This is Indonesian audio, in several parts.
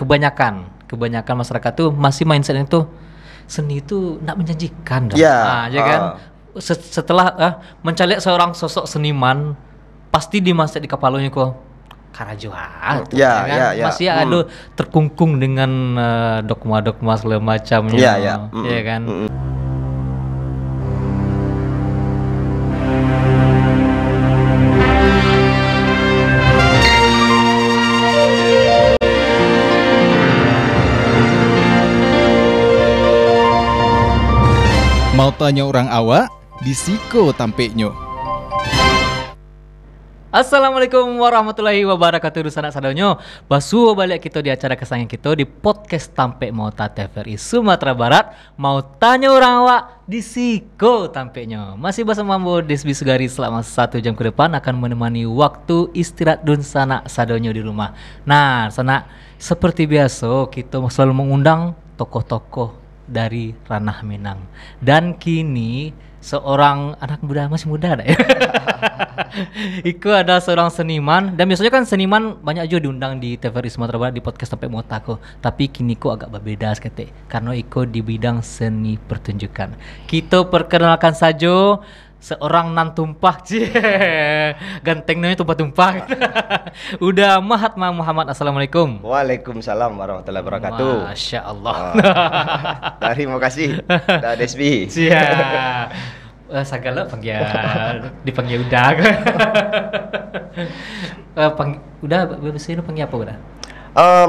kebanyakan masyarakat tuh masih mindsetnya tuh seni itu nggak menjanjikan. Ya kan. Setelah mencari seorang sosok seniman, pasti di mindset di kepalanya kok Karajoa. Kan? Masih ada terkungkung dengan dogma-dogma segala macamnya. Ya kan. Mau tanya orang awak, disiko tampeknya. Assalamualaikum warahmatullahi wabarakatuh. Sanak sadonyo, basu balik kita di acara kesayangan kita di podcast Tampek Mauta TVRI Sumatera Barat. Mau tanya orang awak, disiko tampeknya. Masih bersama Mambo Desbi Sugari selama 1 jam ke depan akan menemani waktu istirahat dun sanak sadonyo di rumah. Nah, sanak seperti biasa kita selalu mengundang tokoh-tokoh dari ranah Minang. Dan kini seorang anak muda, masih muda ada ya. Iku ada seorang seniman, dan biasanya kan seniman banyak juga diundang di TVRI Sumatera Barat di podcast Sampai Motako. Tapi kini kok agak berbeda sekali karena Iko di bidang seni pertunjukan. Kita perkenalkan saja seorang nan tumpah, gantengnya tumpah-tumpah. Udah Mahatma Muhammad. Assalamualaikum. Waalaikumsalam warahmatullahi wabarakatuh. Masya Allah. Terima kasih, Dah Desbi. Siap. Segala dipanggil udah. Udah biasanya panggil apa udah?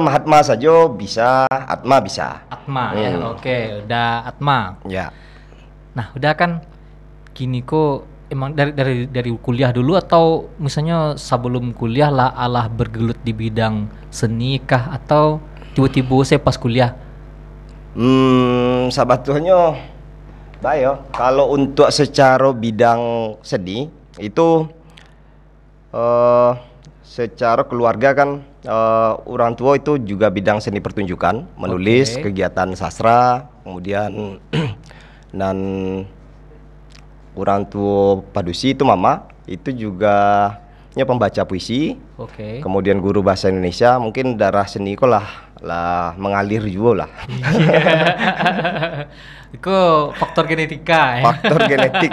Mahatma saja bisa, Atma bisa. Atma ya. Oke, udah Atma. Ya. Nah, udah kan kini kok emang dari kuliah dulu atau misalnya sebelum kuliah lah bergelut di bidang seni kah atau tiba-tiba saya pas kuliah? Sebetulnya bayo. Kalau untuk secara bidang seni itu secara keluarga kan orang tua itu juga bidang seni pertunjukan, menulis, kegiatan sastra, kemudian dan orang tua padusi itu mama itu juga pembaca puisi. Kemudian guru bahasa Indonesia, mungkin darah seni kok lah mengalir juga lah. Itu faktor genetika ya. Faktor genetik.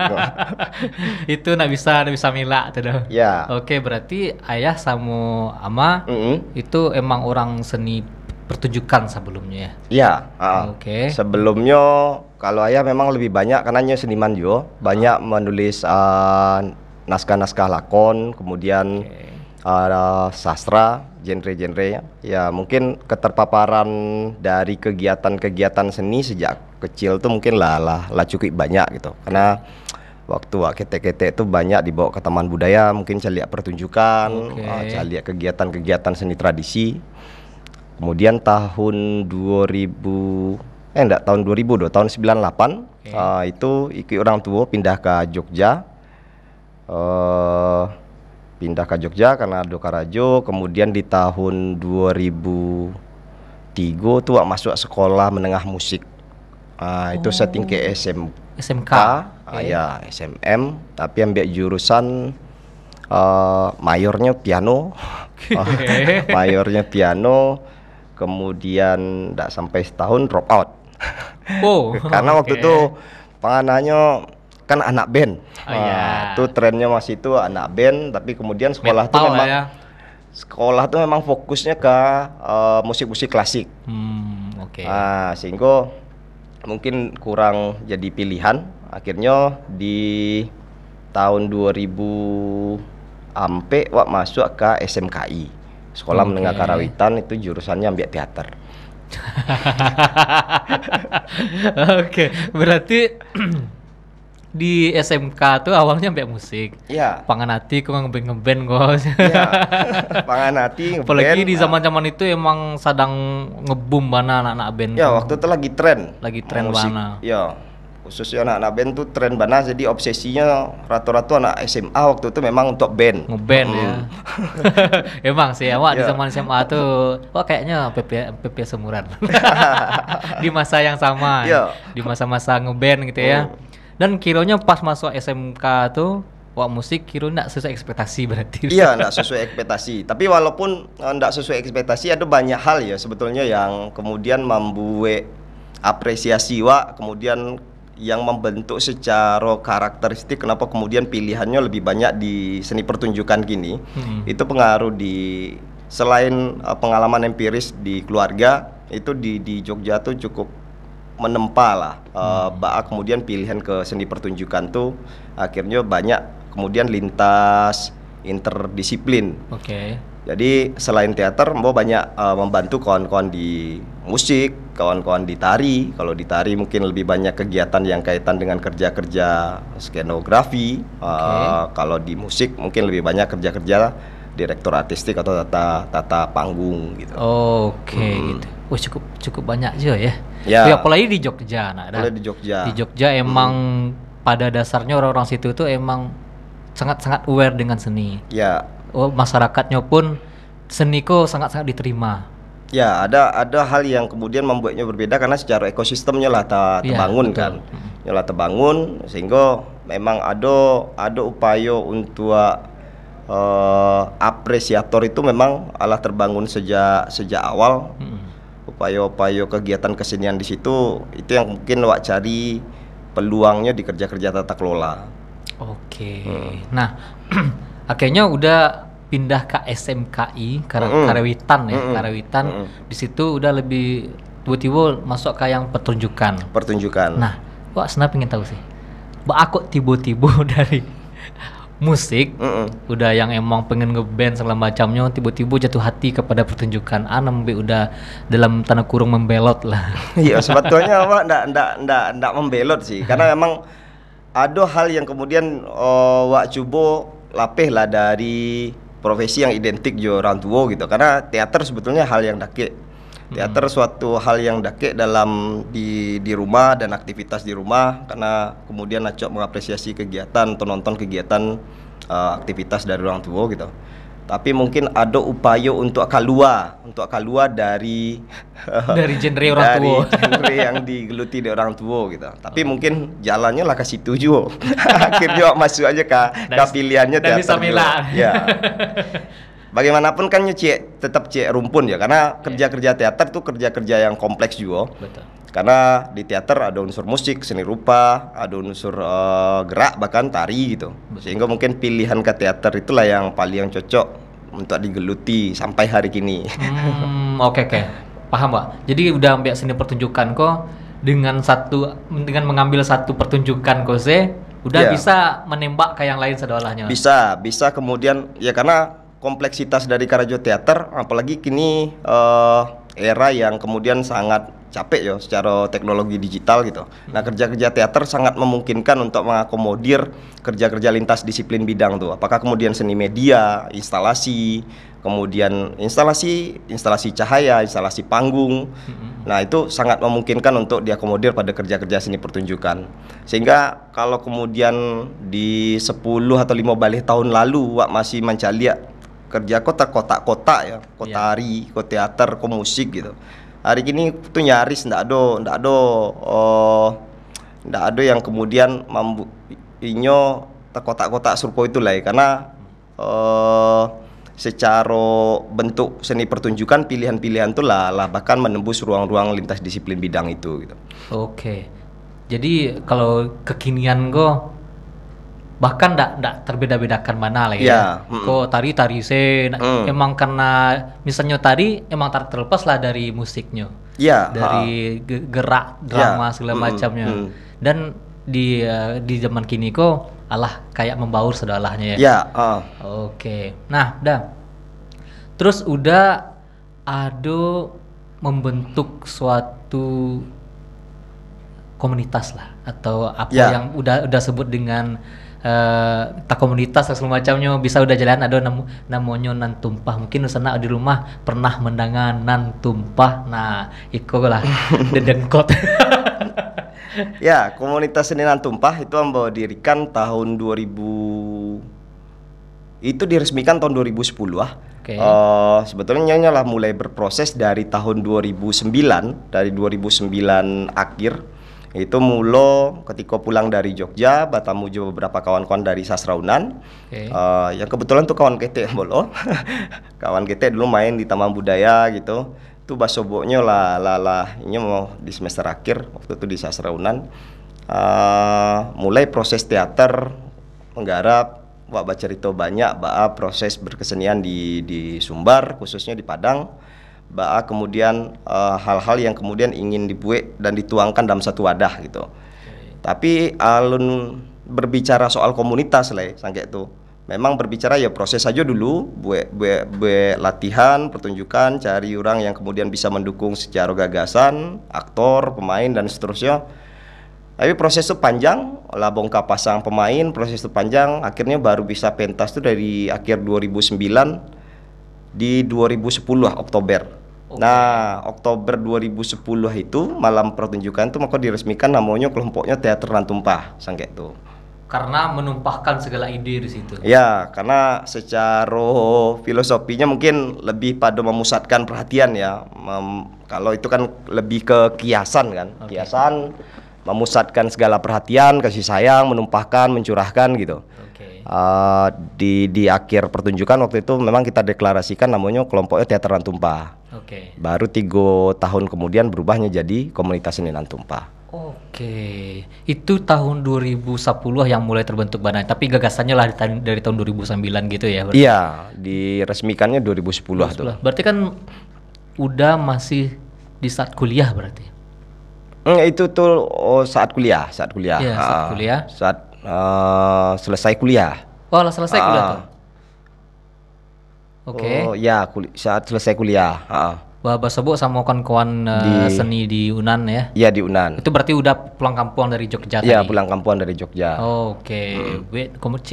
Itu nggak bisa milah tuh. Ya. Oke, berarti ayah sama ama itu emang orang seni pertunjukan sebelumnya ya? Oke. Sebelumnya kalau ayah memang lebih banyak karena seniman juga, banyak menulis naskah-naskah lakon, kemudian sastra, genre-genre ya. Mungkin keterpaparan dari kegiatan-kegiatan seni sejak kecil tuh mungkin lah cukup banyak gitu. Karena waktu kete-kete itu banyak dibawa ke taman budaya, mungkin cari lihat pertunjukan, cari lihat kegiatan-kegiatan seni tradisi. Kemudian tahun 2000 tahun 98 itu orang tua pindah ke Jogja. Karena ada Karajo. Kemudian di tahun 2003 tuh masuk sekolah menengah musik. Itu setting ke SMK. Ya SMM, tapi ambil jurusan mayornya piano. Mayornya piano. Kemudian tidak sampai setahun drop out. Karena waktu itu pengananya kan anak band. Itu trennya masih itu anak band, tapi kemudian sekolah tuh memang sekolah tuh memang fokusnya ke musik-musik klasik. Sehingga mungkin kurang jadi pilihan. Akhirnya di tahun 2000 ampe masuk ke SMKI. Sekolah Menengah Karawitan, itu jurusannya ambil teater. Berarti di SMK tuh awalnya ambil musik. Iya. Panganati kok ngeband kok. Iya. Panganati ngeband. Apalagi di zaman-zaman itu emang sedang ngebum mana anak-anak band. Ya, waktu itu lagi tren musik. Mana. Ya. Khususnya anak-anak band tuh tren banget, jadi obsesinya rata-rata anak SMA waktu itu memang untuk band. Ngeband ya. Emang sih awak di zaman SMA tuh kayaknya PP seumuran. Di masa yang sama. Di masa-masa ngeband gitu ya. Dan kiranya pas masuk SMK tuh wah musik kira ndak sesuai ekspektasi berarti. Iya, nggak sesuai ekspektasi. Tapi walaupun nggak sesuai ekspektasi, ada banyak hal ya sebetulnya yang kemudian membuat apresiasi Wak, kemudian yang membentuk secara karakteristik kenapa kemudian pilihannya lebih banyak di seni pertunjukan gini. Itu pengaruh di selain pengalaman empiris di keluarga, itu di Jogja tuh cukup menempa lah. Kemudian pilihan ke seni pertunjukan tuh akhirnya banyak kemudian lintas interdisiplin. Oke. Jadi selain teater, Mbak banyak membantu kawan-kawan di musik, kawan-kawan di tari. Kalau di tari mungkin lebih banyak kegiatan yang kaitan dengan kerja-kerja skenografi. Kalau di musik mungkin lebih banyak kerja-kerja direktur artistik atau tata panggung gitu. Gitu. Wah cukup banyak juga ya. Ya. Apalagi di Jogja. Apalagi di Jogja. Di Jogja emang pada dasarnya orang-orang situ tuh emang sangat-sangat aware dengan seni. Ya. Masyarakatnya pun seni kok sangat-sangat diterima. Ya, ada hal yang kemudian membuatnya berbeda karena secara ekosistemnya lah terbangun kan. Nyalah terbangun sehingga memang ada upaya untuk apresiator itu memang alah terbangun sejak awal. Upaya-upaya kegiatan kesenian di situ itu yang mungkin Wak cari peluangnya di kerja-kerja tata kelola. Nah, akhirnya udah pindah ke SMKI Karawitan ya. Karawitan di situ udah lebih tiba-tiba masuk ke yang pertunjukan. Nah, Wak sebenarnya pengen tahu sih. Aku tiba-tiba dari musik udah yang emang pengen ngeband segala macamnya tiba-tiba jatuh hati kepada pertunjukan. Udah dalam tanda kurung membelot lah. Iya, sebetulnya Wak ndak membelot sih. Karena memang ada hal yang kemudian Wak coba lapih lah dari profesi yang identik jo orang tua gitu. Karena teater sebetulnya hal yang dake. Teater suatu hal yang dake dalam di rumah dan aktivitas di rumah, karena kemudian acok mengapresiasi kegiatan atau nonton kegiatan aktivitas dari orang tua gitu. Tapi mungkin ada upaya untuk keluar dari genre orang tua. Dari genre yang digeluti dari orang tua gitu. Tapi mungkin jalannya lah ke situ juga. Akhirnya masuk aja ke pilihannya teater. Bisa milah. Ya. Bagaimanapun kan tetap rumpun ya, karena kerja-kerja teater tuh kerja-kerja yang kompleks juga. Betul. Karena di teater ada unsur musik, seni rupa, ada unsur gerak, bahkan tari gitu. Sehingga mungkin pilihan ke teater itulah yang paling cocok untuk digeluti sampai hari kini. Oke. Paham, Pak. Jadi udah ambil seni pertunjukan kok dengan mengambil satu pertunjukan kok bisa menembak ke yang lain sedolahnya. Bisa kemudian ya karena kompleksitas dari Karajo Teater, apalagi kini era yang kemudian sangat capek ya secara teknologi digital gitu. Nah, kerja-kerja teater sangat memungkinkan untuk mengakomodir kerja-kerja lintas disiplin bidang tuh. Apakah kemudian seni media, instalasi, kemudian instalasi cahaya, instalasi panggung. Nah, itu sangat memungkinkan untuk diakomodir pada kerja-kerja seni pertunjukan. Sehingga kalau kemudian di 10 atau 15 tahun lalu Wak masih mencari kerja kotak-kotak ya, tari, teater, musik gitu. Hari ini tuh nyaris ndak ada yang kemudian inyo kotak-kotak serupa itu lah ya, karena secara bentuk seni pertunjukan pilihan-pilihan tuh lah bahkan menembus ruang-ruang lintas disiplin bidang itu gitu. Oke. Jadi kalau kekinian bahkan ndak terbeda-bedakan mana lah ya. Kok tari emang karena misalnya tari emang terlepas lah dari musiknya. Dari gerak drama segala macamnya. Dan di zaman kini kok kayak membaur sedalahnya ya. Oke. Nah, terus udah ada membentuk suatu komunitas lah atau apa yang udah sebut dengan tak komunitas segala macamnya, bisa udah jalan ada namanya nan tumpah. Mungkin sana di rumah pernah mendengar nan tumpah. Nah, iko lah dedengkot. Ya, komunitas seni nan tumpah itu ambo dirikan tahun 2000. Itu diresmikan tahun 2010 sebetulnya lah mulai berproses dari tahun 2009, dari 2009 akhir. Itu mulo ketika pulang dari Jogja, bertemu juga beberapa kawan-kawan dari Sastra Unan. Yang kebetulan tuh kawan kete bolo. Kawan kete dulu main di Taman Budaya gitu. Tuh basoboknya lah ini mau di semester akhir waktu itu di Sastra Unan. Mulai proses teater menggarap, baca cerita banyak, proses berkesenian di Sumbar khususnya di Padang. Kemudian hal-hal yang kemudian ingin dibuat dan dituangkan dalam satu wadah gitu. Tapi alun berbicara soal komunitas lah, sangke itu. Memang berbicara ya proses saja dulu, buat latihan, pertunjukan, cari orang yang kemudian bisa mendukung secara gagasan, aktor, pemain dan seterusnya. Tapi proses itu panjang, lah bongkar pasang pemain, proses itu panjang, akhirnya baru bisa pentas itu dari akhir 2009 di 2010 Oktober. Nah, Oktober 2010 itu malam pertunjukan itu maka diresmikan namanya kelompoknya Teater Nan Tumpah, sangke itu. Karena menumpahkan segala ide di situ. Ya, karena secara filosofinya mungkin lebih pada memusatkan perhatian ya. Kalau itu kan lebih ke kiasan kan, kiasan memusatkan segala perhatian, kasih sayang, menumpahkan, mencurahkan gitu. Di akhir pertunjukan waktu itu memang kita deklarasikan namanya kelompoknya Teater Nan Tumpah. Baru 3 tahun kemudian berubahnya jadi komunitas seni Nan Tumpah. Itu tahun 2010 yang mulai terbentuk badan, tapi gagasannya lah dari tahun 2009 gitu ya? Berarti? Iya, diresmikannya 2010 tuh. Berarti kan udah masih di saat kuliah berarti? Itu tuh saat kuliah. Iya, saat kuliah. Saat selesai kuliah. Oh, selesai kuliah tuh. Saat selesai kuliah. Basobo sama kawan-kawan seni di Unan ya? Iya, di Unan. Itu berarti udah pulang kampung dari Jogja tadi? Iya, pulang kampung dari Jogja.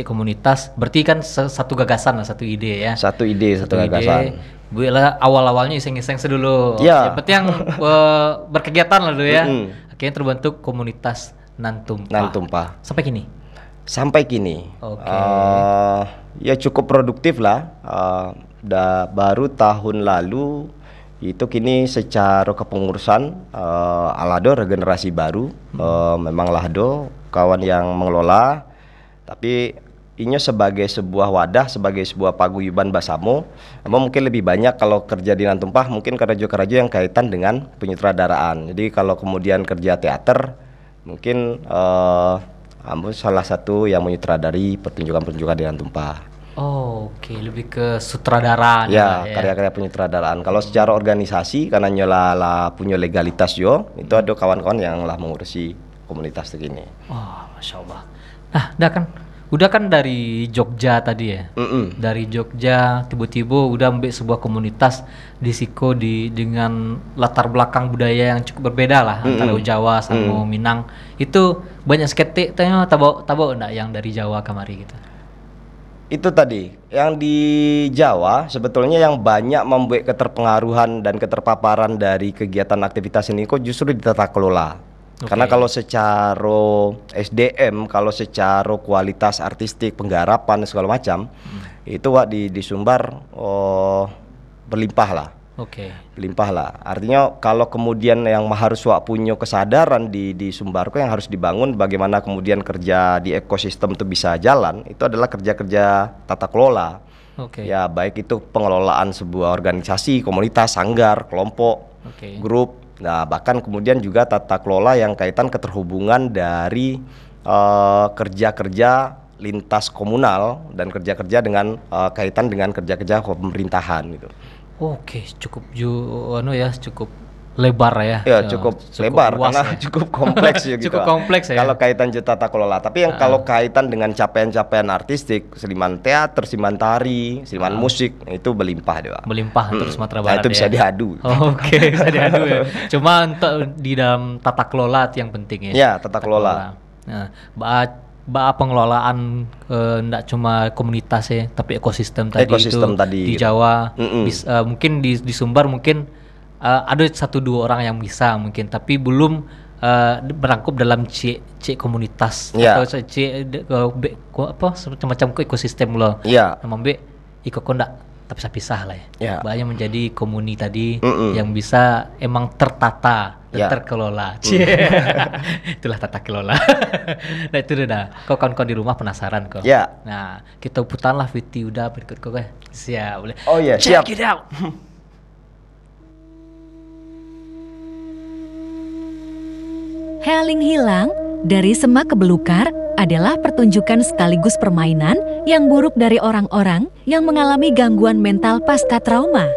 Komunitas, berarti kan satu gagasan lah, satu ide ya? Satu ide, satu gagasan. Gue lah awal-awalnya iseng-iseng dulu. Iya. Yang penting yang berkegiatan lah dulu ya. Akhirnya terbentuk komunitas Nan Tumpah. Sampai kini? Ya cukup produktif lah. Baru tahun lalu itu kini secara kepengurusan alado regenerasi baru. Memang lahdo kawan yang mengelola, tapi ini sebagai sebuah wadah, sebagai sebuah paguyuban basamo. Mungkin lebih banyak kalau kerja di Nan Tumpah mungkin kerja yang kaitan dengan penyutradaraan. Jadi kalau kemudian kerja teater mungkin salah satu yang menyutradari pertunjukan-pertunjukan di Nan Tumpah. Lebih ke sutradaraan ya, karya-karya penyutradaraan. Kalau secara organisasi karena nyala punya legalitas yo, itu ada kawan-kawan yang lah mengurusi komunitas begini. Masya Allah. Nah, udah kan dari Jogja tadi ya. Dari Jogja tiba-tiba udah ambil sebuah komunitas di Siko dengan latar belakang budaya yang cukup berbeda lah antara Jawa sama Minang. Itu banyak skete tanya tabo enggak yang dari Jawa kemari gitu. Itu tadi yang di Jawa sebetulnya yang banyak membuat keterpengaruhan dan keterpaparan dari kegiatan aktivitas ini kok justru di tata kelola. Karena kalau secara SDM, kalau secara kualitas artistik, penggarapan segala macam, itu di Sumbar berlimpah lah. Berlimpah lah. Artinya kalau kemudian yang harus punya kesadaran di Sumbar kok yang harus dibangun bagaimana kemudian kerja di ekosistem itu bisa jalan, itu adalah kerja-kerja tata kelola. Ya baik itu pengelolaan sebuah organisasi, komunitas, sanggar, kelompok, grup. Nah, bahkan kemudian juga tata kelola yang kaitan keterhubungan dari kerja-kerja lintas komunal dan kerja-kerja dengan kaitan dengan kerja-kerja pemerintahan gitu. Cukup cukup lebar ya. Ya, cukup lebar luas, karena cukup kompleks ya gitu. Cukup kompleks ya. Kalau kaitan tata kelola, tapi yang kalau kaitan dengan capaian-capaian artistik, seniman teater, seniman tari, seniman musik itu berlimpah dia. Berlimpah untuk Sumatera Barat. Itu bisa diadu. Bisa diadu ya. Cuma untuk di dalam tata kelola yang penting ya. Ya, tata kelola. Nah, pengelolaan enggak cuma komunitas ya, tapi ekosistem tadi di gitu. Jawa mungkin di Sumbar mungkin ada 1-2 orang yang bisa mungkin, tapi belum berangkup dalam C komunitas atau C semacam ekosistem loh. Iya. Namanya ikut kondak terpisah-pisah lah ya. Ya. Banyak menjadi komuni tadi Mm-mm. yang bisa emang tertata dan Ya. terkelola. Itulah tata kelola. Nah itu dah. Kau kawan-kawan di rumah penasaran kok. Ya. Nah kita putarlah VT udah berikut kau kan. Siap boleh. Oh iya, siap. Check it out. Healing Hilang dari Semak ke Belukar adalah pertunjukan sekaligus permainan yang buruk dari orang-orang yang mengalami gangguan mental pasca trauma.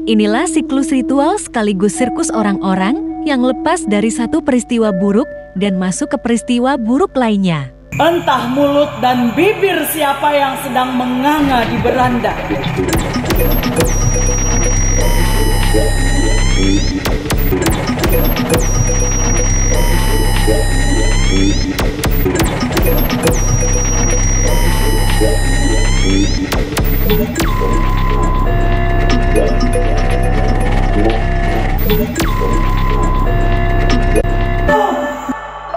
Inilah siklus ritual sekaligus sirkus orang-orang yang lepas dari satu peristiwa buruk dan masuk ke peristiwa buruk lainnya. Entah mulut dan bibir siapa yang sedang menganga di beranda.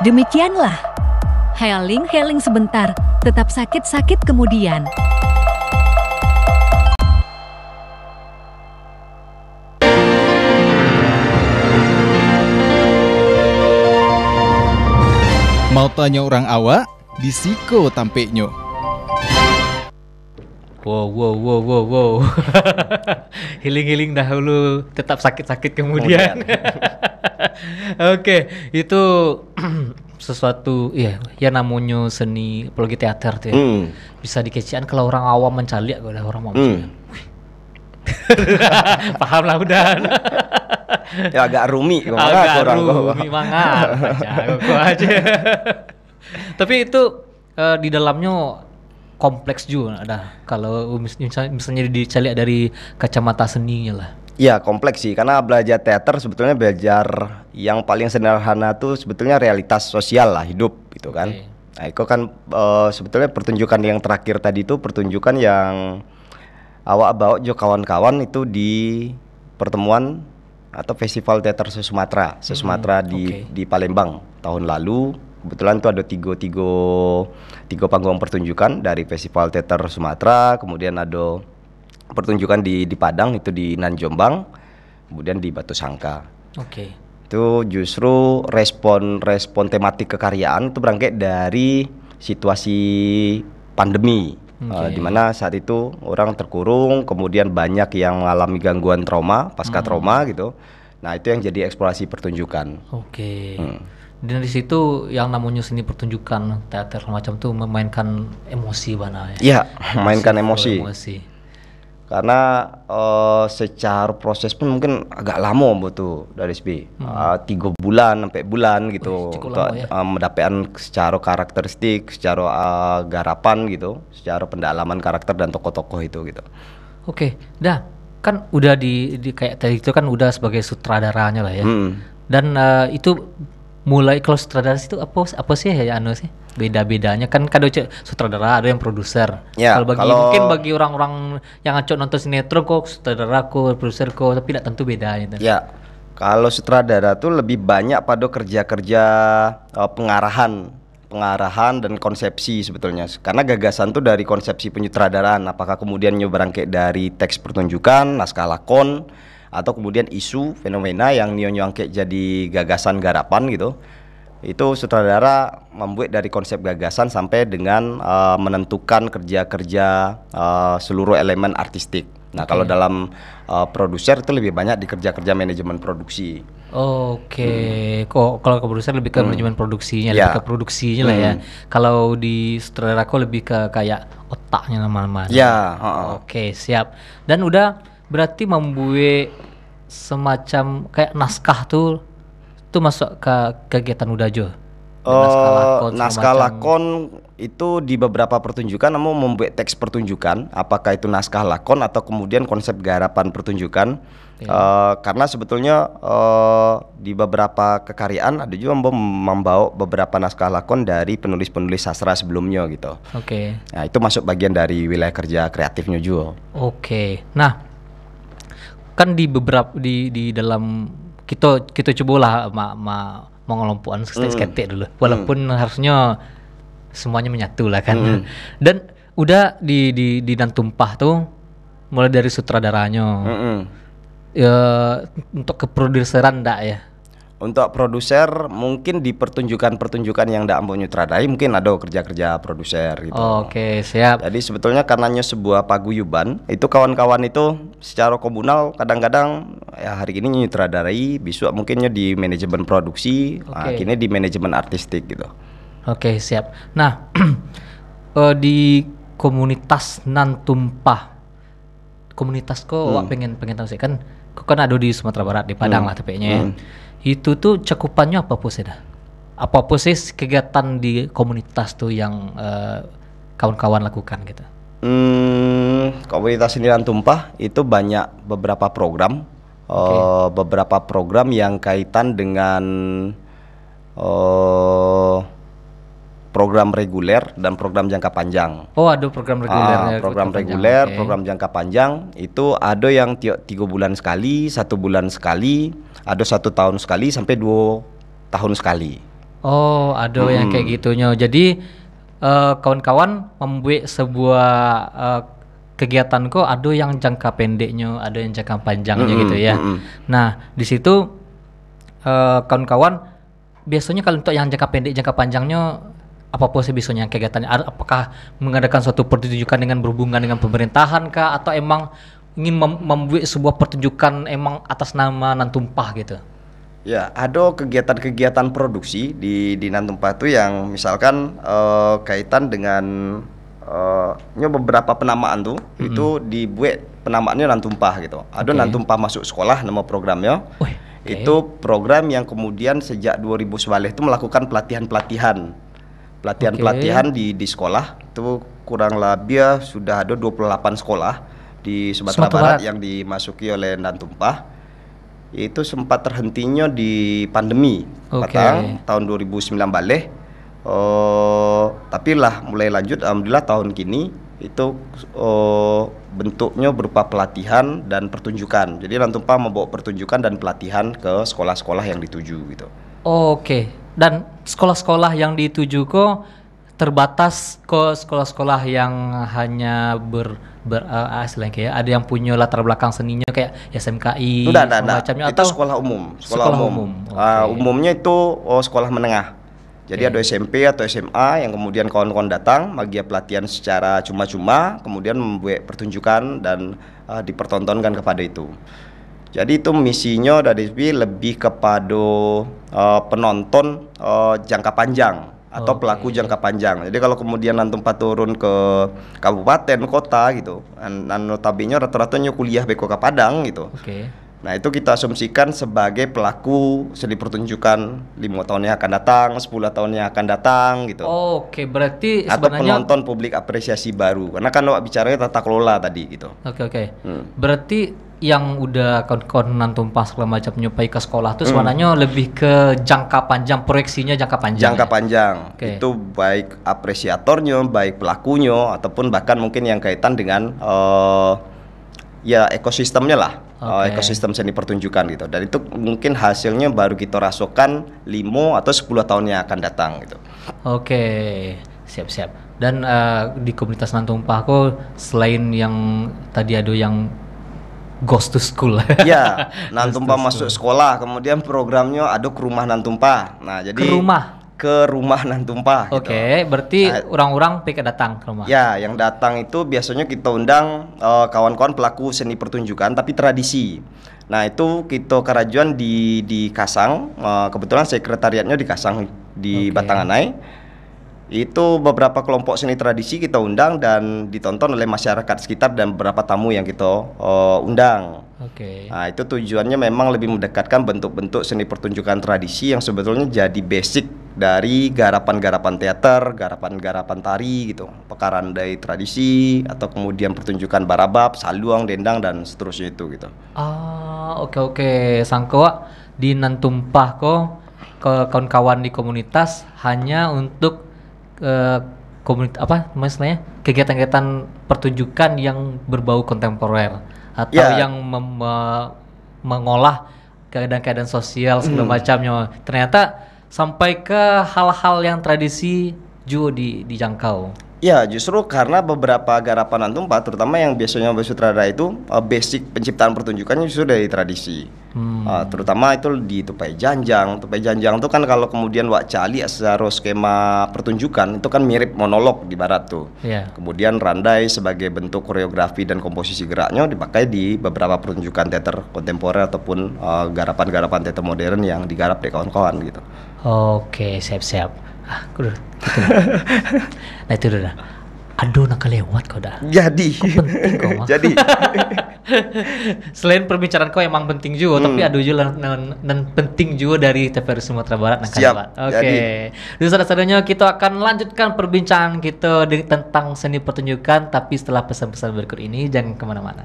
Demikianlah. Healing sebentar, tetap sakit-sakit kemudian. Mau tanya orang awak? Di Siko tampeknya. Wow. Healing dahulu, tetap sakit-sakit kemudian. Oke, itu sesuatu ya namanya seni apalagi teater tuh ya. Bisa dikecian kalau orang awam mencaliak kalau orang mau mencaliak. Paham lah udah. Ya agak rumi Agak rumi mangar kok aja. Tapi itu di dalamnya kompleks juga ada. Kalau misalnya dicaliak dari kacamata seninya lah. Ya kompleks sih, karena belajar teater sebetulnya belajar yang paling sederhana tuh sebetulnya realitas sosial lah, hidup gitu kan. Okay. Nah itu kan sebetulnya pertunjukan yang terakhir tadi itu pertunjukan yang awak bawa jo kawan-kawan itu di pertemuan atau festival teater se-Sumatera di Palembang tahun lalu. Kebetulan itu ada tiga panggung pertunjukan dari festival teater Sumatera, kemudian ada pertunjukan di Padang itu di Nan Jombang, kemudian di Batu Sangka. Oke. Itu justru respon tematik kekaryaan itu berangkat dari situasi pandemi. Di mana saat itu orang terkurung, kemudian banyak yang mengalami gangguan trauma, pasca trauma gitu. Nah, itu yang jadi eksplorasi pertunjukan. Oke. Dan di situ yang namanya seni pertunjukan teater semacam itu memainkan emosi bana ya. Iya, memainkan emosi. Karena secara proses pun mungkin agak lama betul dari SB. 3 bulan sampai bulan gitu cukup untuk lama ya. mendapatkan secara karakteristik, secara garapan gitu, secara pendalaman karakter dan tokoh-tokoh itu gitu. Oke, dah kan udah di kayak tadi itu kan udah sebagai sutradaranya lah ya. Dan itu mulai kalau sutradara itu apa sih ya anu sih? Beda-bedanya kan ada sutradara, ada yang produser. Ya, mungkin bagi orang-orang yang ngacok nonton sinetron kok sutradara kok, produser kok, tapi tidak tentu bedanya. Ya, kalau sutradara tuh lebih banyak pada kerja-kerja pengarahan dan konsepsi sebetulnya. Karena gagasan tuh dari konsepsi penyutradaraan. Apakah kemudian berangkat dari teks pertunjukan, naskah lakon, atau kemudian isu fenomena yang nyongke jadi gagasan garapan gitu. Itu sutradara membuat dari konsep gagasan sampai dengan menentukan kerja-kerja seluruh elemen artistik. Nah, kalau dalam produser itu lebih banyak di kerja-kerja manajemen produksi. Oke. Kok kalau ke produser lebih ke manajemen produksinya, lebih ke produksinya lah ya. Kalau di sutradara kok lebih ke kayak otaknya nama-nama. Ya, Oke, siap. Dan udah berarti membuat semacam kayak naskah tuh masuk ke kegiatan udah jo. Naskah lakon itu di beberapa pertunjukan namun membuat teks pertunjukan, apakah itu naskah lakon atau kemudian konsep garapan pertunjukan. Karena sebetulnya di beberapa kekaryaan ada juga membawa beberapa naskah lakon dari penulis-penulis sastra sebelumnya gitu. Oke. Nah, itu masuk bagian dari wilayah kerja kreatifnya juga. Oke. Nah, kan di beberapa di dalam kita cobalah mengelompokkan sketek dulu. Walaupun harusnya semuanya menyatu lah kan. Dan udah di dan tumpah tuh mulai dari sutradaranya. Mm-mm. Ya, untuk keproduseran enggak ya? Untuk produser mungkin di pertunjukan-pertunjukan yang tidak mau nyutradarai mungkin ada kerja-kerja produser gitu. Oke, siap. Jadi sebetulnya karenanya sebuah paguyuban itu kawan-kawan itu secara komunal kadang-kadang ya hari ini nyutradarai, besok mungkinnya di manajemen produksi, Oke. kini di manajemen artistik gitu. Oke, siap. Nah, di komunitas Nan Tumpah, komunitas kok awak pengen tahu sih kan, kok kan ada di Sumatera Barat di Padang lah tepatnya. Itu tuh cakupannya apa sih dah? Apa sih kegiatan di komunitas tuh yang kawan-kawan lakukan gitu? Komunitas Seniman Tumpah itu banyak beberapa program, beberapa program yang kaitan dengan program reguler dan program jangka panjang. Oh, ada program regulernya. Program jangka panjang, reguler, oke. program jangka panjang itu ada yang 3 bulan sekali, 1 bulan sekali, ada 1 tahun sekali sampai 2 tahun sekali. Oh, ada yang kayak gitunya. Jadi kawan-kawan membuat sebuah kegiatan kok ada yang jangka pendeknya, ada yang jangka panjangnya gitu ya. Nah, di situ kawan-kawan biasanya kalau untuk yang jangka pendek, jangka panjangnya apa sih biasanya kegiatannya? Apakah mengadakan suatu pertunjukan dengan berhubungan dengan pemerintahan kah, atau emang ingin membuat sebuah pertunjukan emang atas nama Nan Tumpah gitu? Ya, ada kegiatan-kegiatan produksi di Nan Tumpah itu yang misalkan kaitan dengan beberapa penamaan tuh itu dibuat penamaannya Nan Tumpah gitu. Ada Nan Tumpah masuk sekolah nama programnya. Wih, Itu program yang kemudian sejak 2011 itu melakukan pelatihan-pelatihan di sekolah. Itu kurang lebih sudah ada 28 sekolah di Sumatera Barat yang dimasuki oleh Nan Tumpah. Itu sempat terhentinya di pandemi tahun 2019 balik. Tapi lah mulai lanjut alhamdulillah tahun kini itu bentuknya berupa pelatihan dan pertunjukan. Jadi Nan Tumpah membawa pertunjukan dan pelatihan ke sekolah-sekolah yang dituju gitu. Oke. Dan sekolah-sekolah yang dituju kok terbatas ke sekolah-sekolah yang hanya istilahnya kayak ada yang punya latar belakang seninya kayak SMKI macamnya, itu atau sekolah umum. Sekolah umum. Umumnya itu sekolah menengah. Jadi ada SMP atau SMA yang kemudian kawan-kawan datang bagi pelatihan secara cuma-cuma, kemudian membuat pertunjukan dan dipertontonkan kepada itu. Jadi itu misinya dari lebih kepada penonton jangka panjang atau pelaku jangka panjang. Jadi kalau kemudian Nan Tumpah turun ke kabupaten, kota gitu, notabene rata-ratanya kuliah beko ke Padang gitu. Nah itu kita asumsikan sebagai pelaku seni pertunjukan 5 tahun yang akan datang, 10 tahun yang akan datang gitu. Oke, berarti atau sebenarnya penonton publik apresiasi baru. Karena kan awak bicaranya tata kelola tadi gitu. Oke. Berarti yang udah kawan-kawan Nan Tumpah segala macam nyupai ke sekolah tuh sebenarnya lebih ke jangka panjang, proyeksinya jangka panjang. Jangka panjang. Itu baik apresiatornya, baik pelakunya, ataupun bahkan mungkin yang kaitan dengan ya ekosistemnya lah. Ekosistem seni pertunjukan gitu. Dan itu mungkin hasilnya baru kita rasakan 5 atau 10 tahun yang akan datang gitu. Oke, siap-siap. Dan di komunitas Nan Tumpah kok selain yang tadi ada yang Ghost to School. Ya, Nan Tumpah masuk sekolah, kemudian programnya ada ke rumah Nan Tumpah. Nah, jadi ke rumah Nan Tumpah. Oke, berarti orang-orang pika datang ke rumah. Ya, yang datang itu biasanya kita undang kawan-kawan pelaku seni pertunjukan tapi tradisi. Nah, itu kita kerajuan di Kasang, kebetulan sekretariatnya di Kasang di Batanganai. Itu beberapa kelompok seni tradisi kita undang dan ditonton oleh masyarakat sekitar dan beberapa tamu yang kita undang. Nah, itu tujuannya memang lebih mendekatkan bentuk-bentuk seni pertunjukan tradisi yang sebetulnya jadi basic dari garapan-garapan teater, garapan-garapan tari gitu, pekarandai tradisi atau kemudian pertunjukan barabab, saluang, dendang dan seterusnya itu gitu. Oke. Sangko di Nan Tumpah kok ke kawan-kawan di komunitas hanya untuk kegiatan-kegiatan pertunjukan yang berbau kontemporer atau yang mengolah keadaan-keadaan sosial segala macamnya. Ternyata sampai ke hal-hal yang tradisi juga dijangkau. Ya, justru karena beberapa garapan Antum Pak, terutama yang biasanya bersutradara itu basic penciptaan pertunjukannya justru dari tradisi. Terutama itu di Tupai Janjang. Tupai Janjang itu kan kalau kemudian Wak Cali secara skema pertunjukan itu kan mirip monolog di barat tuh. Iya. Kemudian Randai sebagai bentuk koreografi dan komposisi geraknya dipakai di beberapa pertunjukan teater kontemporer ataupun garapan-garapan teater modern yang digarap di kawan-kawan gitu. Oke, siap-siap. Kudu gitu. Nah itu udah. Aduh, nak lewat kau dah. Jadi Penting kau mah. jadi Selain perbincangan kau emang penting juga, tapi ada juga dan penting juga dari TVRI Sumatera Barat nak Siap, lewat. Oke. Jadi saudara-saudaranya kita akan lanjutkan perbincangan kita tentang seni pertunjukan, tapi setelah pesan-pesan berikut ini jangan kemana-mana.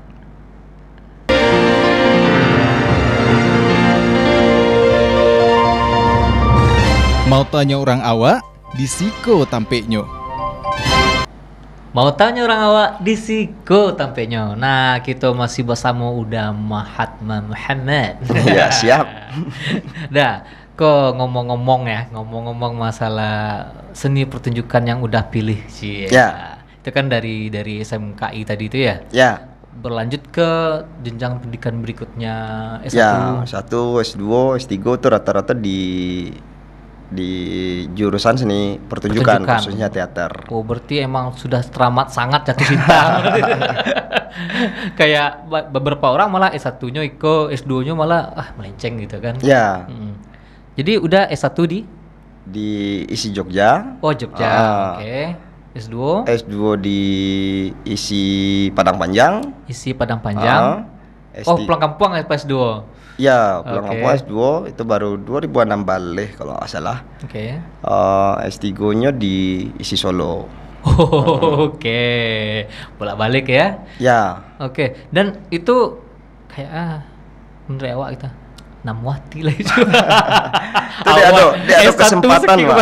Mau tanya orang awak, di Siko tampeknya. Mau tanya orang awak di Siko tampaknya. Nah, kita masih bersama udah Mahatma Muhammad. ya siap. Dah, kok ngomong-ngomong masalah seni pertunjukan yang udah pilih sih. Ya. Itu kan dari SMKI tadi itu ya. Ya. Berlanjut ke jenjang pendidikan berikutnya S1. Ya, S1, S2, S3 itu rata-rata di jurusan seni pertunjukan. Khususnya teater. Oh, berarti emang sudah teramat sangat jatuh cinta. Kayak beberapa orang malah S1-nya Iko, S2-nya malah melenceng gitu kan. Ya. Jadi udah S1 di ISI Jogja. Oh, Jogja. Oke. S2 di ISI Padang Panjang. isi Padang Panjang. Oh, pulang kampung S2. Ya, pulang kampung S2 itu baru 2006 balik kalau nggak salah. Oke. S3-nya di ISI Solo. Oke. Bolak-balik ya. Ya. Oke. Dan itu kayak menurut awak kita Namwati lah itu. Dia ada kesempatan, Pak.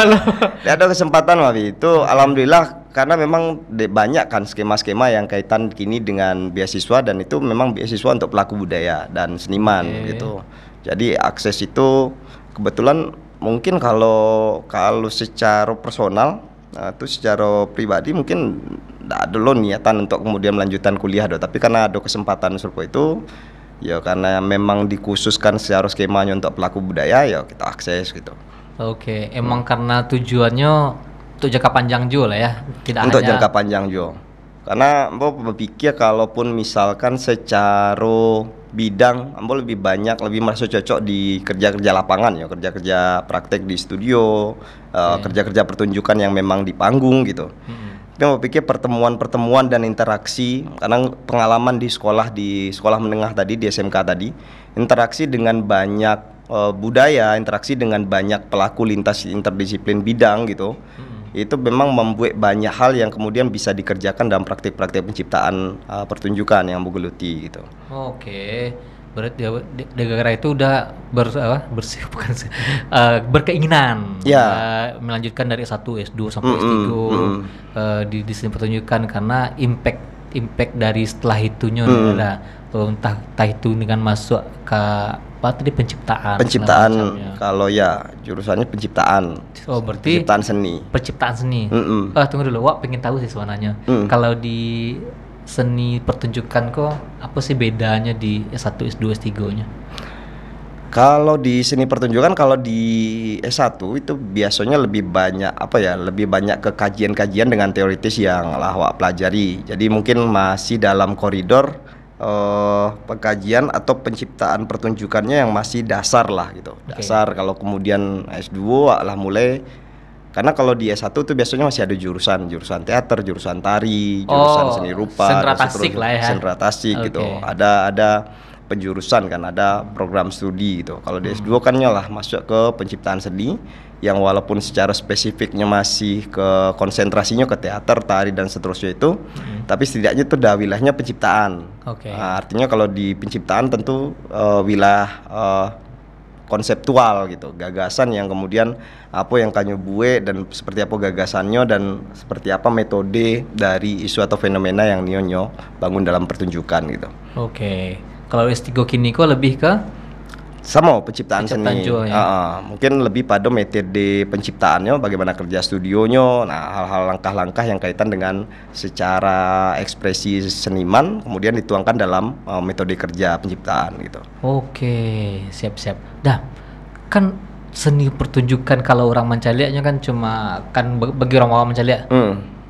Dia ada kesempatan, Pak. Itu alhamdulillah karena memang banyak kan skema-skema yang kaitan kini dengan beasiswa dan itu memang beasiswa untuk pelaku budaya dan seniman gitu. Jadi akses itu kebetulan mungkin kalau secara personal itu secara pribadi mungkin tidak ada lo niatan untuk kemudian melanjutkan kuliah tapi karena ada kesempatan seperti itu ya karena memang dikhususkan secara skemanya untuk pelaku budaya ya kita akses gitu. Oke, emang karena tujuannya untuk jangka panjang juga lah ya, tidak untuk hanya jangka panjang juga. Karena Ambo berpikir kalaupun misalkan secara bidang Ambo lebih merasa cocok di kerja-kerja lapangan ya, kerja-kerja praktek di studio, kerja-kerja pertunjukan yang memang di panggung gitu. Tapi Ambo pikir pertemuan-pertemuan dan interaksi, karena pengalaman di sekolah menengah tadi, di SMK tadi, interaksi dengan banyak budaya, interaksi dengan banyak pelaku lintas interdisiplin bidang gitu. Itu memang membuat banyak hal yang kemudian bisa dikerjakan dalam praktik-praktik penciptaan pertunjukan yang Ambo geluti gitu. Oke. Berarti negara itu udah berkeinginan melanjutkan dari S1, S2 sampai S3 di seni pertunjukan karena impact dari setelah itunya ada entah itu dengan masuk ke apa tadi penciptaan kalau ya jurusannya penciptaan. Oh, berarti penciptaan seni. Tunggu dulu, Wak pengen tahu sih sebenarnya kalau di seni pertunjukan kok apa sih bedanya di S1, S2, S3-nya? Kalau di seni pertunjukan kalau di S1 itu biasanya lebih banyak ke kajian-kajian dengan teoritis yang Wak pelajari. Jadi mungkin masih dalam koridor pengkajian atau penciptaan pertunjukannya yang masih dasar lah gitu. Dasar. Kalau kemudian S2 lah mulai. Karena kalau di S1 tuh biasanya masih ada jurusan teater, jurusan tari, jurusan seni rupa, sentra tasik gitu. Ada penjurusan kan, ada program studi gitu. Kalau di S2 kan nyalah masuk ke penciptaan seni yang walaupun secara spesifiknya masih ke konsentrasinya ke teater, tari dan seterusnya itu, tapi setidaknya itu wilayahnya penciptaan. Nah, artinya kalau di penciptaan tentu wilayah konseptual gitu, gagasan yang kemudian apa yang kanyo bue dan seperti apa gagasannya dan seperti apa metode dari isu atau fenomena yang nyo bangun dalam pertunjukan gitu. Kalau S3 kini kok lebih ke Sama penciptaan Penciptaan seni. juga, ya. Mungkin lebih pada metode penciptaannya, bagaimana kerja studionya, nah hal-hal langkah-langkah yang kaitan dengan secara ekspresi seniman, kemudian dituangkan dalam metode kerja penciptaan gitu. Oke, siap-siap. Dah, kan seni pertunjukan kalau orang Mancaliaknya kan cuma kan bagi orang awam Mancaliak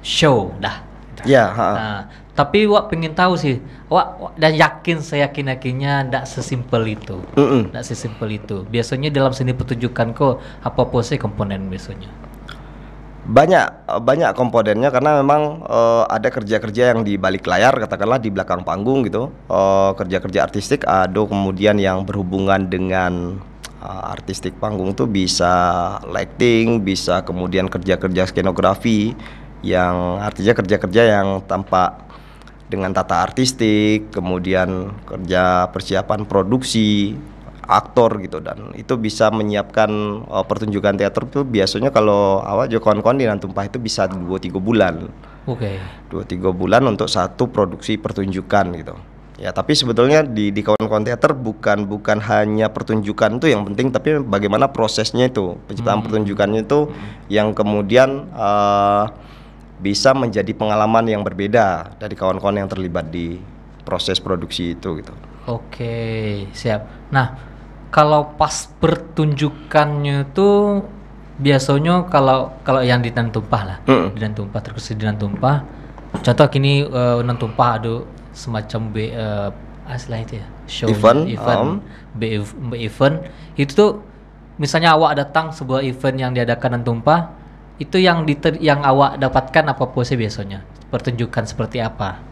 show dah. Ya. Nah, tapi wak pengen tahu sih, wak dan yakin saya yakinnya ndak sesimpel itu, ndak sesimpel itu. Biasanya dalam seni pertunjukan kok apa sih komponen biasanya? Banyak komponennya karena memang ada kerja-kerja yang di balik layar, katakanlah di belakang panggung gitu, kerja-kerja artistik, ada kemudian yang berhubungan dengan artistik panggung tuh bisa lighting, bisa kemudian kerja-kerja skenografi yang artinya kerja-kerja yang tampak dengan tata artistik, kemudian kerja persiapan produksi, aktor gitu, dan itu bisa menyiapkan pertunjukan teater tuh biasanya kalau awak jo kawan-kawan di Nantumpah itu bisa 2-3 bulan. Oke. 2-3 bulan untuk satu produksi pertunjukan gitu. Ya, tapi sebetulnya di kawan-kawan teater bukan hanya pertunjukan itu yang penting, tapi bagaimana prosesnya itu, penciptaan pertunjukannya itu yang kemudian bisa menjadi pengalaman yang berbeda dari kawan-kawan yang terlibat di proses produksi itu gitu. Oke, siap. Nah, kalau pas pertunjukannya tuh biasanya kalau yang di Nantumpah lah, di Nantumpah terus di Nantumpah. Contoh kini Nantumpah ada semacam istilah itu ya, show event, event itu tuh misalnya awak datang sebuah event yang diadakan Nantumpah, itu yang awak dapatkan apa sih biasanya? Pertunjukan seperti apa?